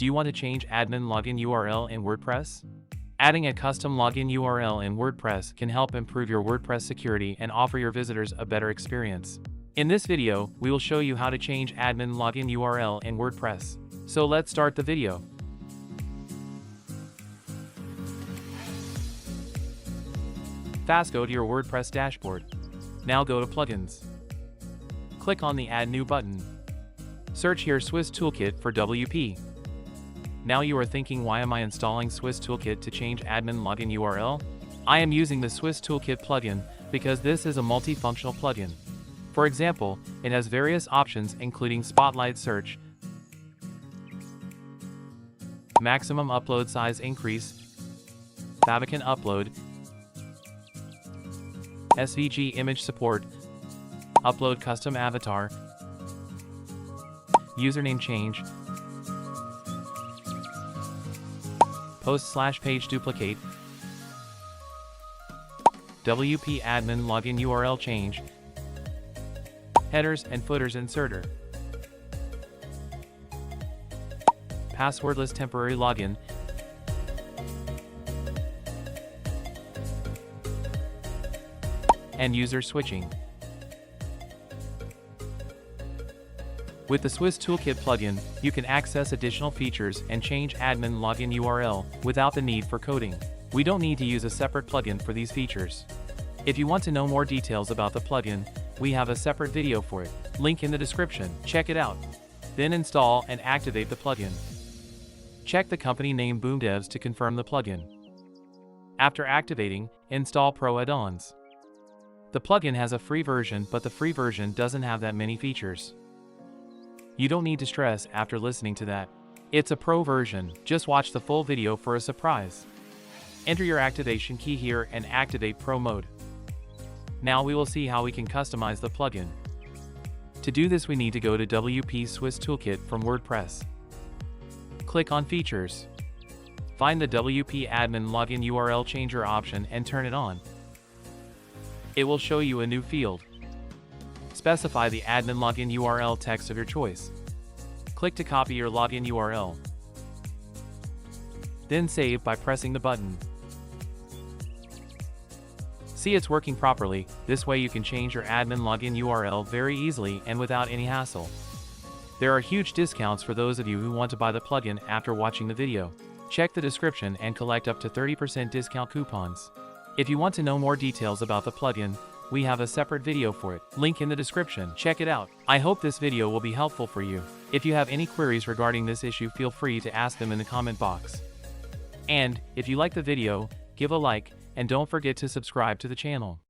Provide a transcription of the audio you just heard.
Do you want to change admin login URL in WordPress? Adding a custom login URL in WordPress can help improve your WordPress security and offer your visitors a better experience. In this video, we will show you how to change admin login URL in WordPress. So let's start the video. Fast go to your WordPress dashboard. Now go to Plugins. Click on the Add New button. Search here Swiss Toolkit for WP. Now you are thinking, why am I installing Swiss Toolkit to change admin login URL? I am using the Swiss Toolkit plugin because this is a multifunctional plugin. For example, it has various options including Spotlight Search, Maximum Upload Size Increase, Favicon Upload, SVG Image Support, Upload Custom Avatar, Username Change, Post/Page Duplicate, WP Admin Login URL Change, Headers and Footers Inserter, Passwordless Temporary Login, and User Switching. With the Swiss Toolkit plugin, you can access additional features and change admin login URL without the need for coding. We don't need to use a separate plugin for these features. If you want to know more details about the plugin, we have a separate video for it. Link in the description. Check it out. Then install and activate the plugin. Check the company name BoomDevs to confirm the plugin. After activating, install Pro add-ons. The plugin has a free version, but the free version doesn't have that many features. You don't need to stress after listening to that. It's a pro version, just watch the full video for a surprise. Enter your activation key here and activate Pro mode. Now we will see how we can customize the plugin. To do this, we need to go to WP Swiss Toolkit from WordPress. Click on Features. Find the WP Admin Login URL Changer option and turn it on. It will show you a new field. Specify the admin login URL text of your choice. Click to copy your login URL. Then save by pressing the button. See, it's working properly. This way you can change your admin login URL very easily and without any hassle. There are huge discounts for those of you who want to buy the plugin after watching the video. Check the description and collect up to 30% discount coupons. If you want to know more details about the plugin, we have a separate video for it. Link in the description. Check it out. I hope this video will be helpful for you. If you have any queries regarding this issue, feel free to ask them in the comment box. And if you like the video, give a like and don't forget to subscribe to the channel.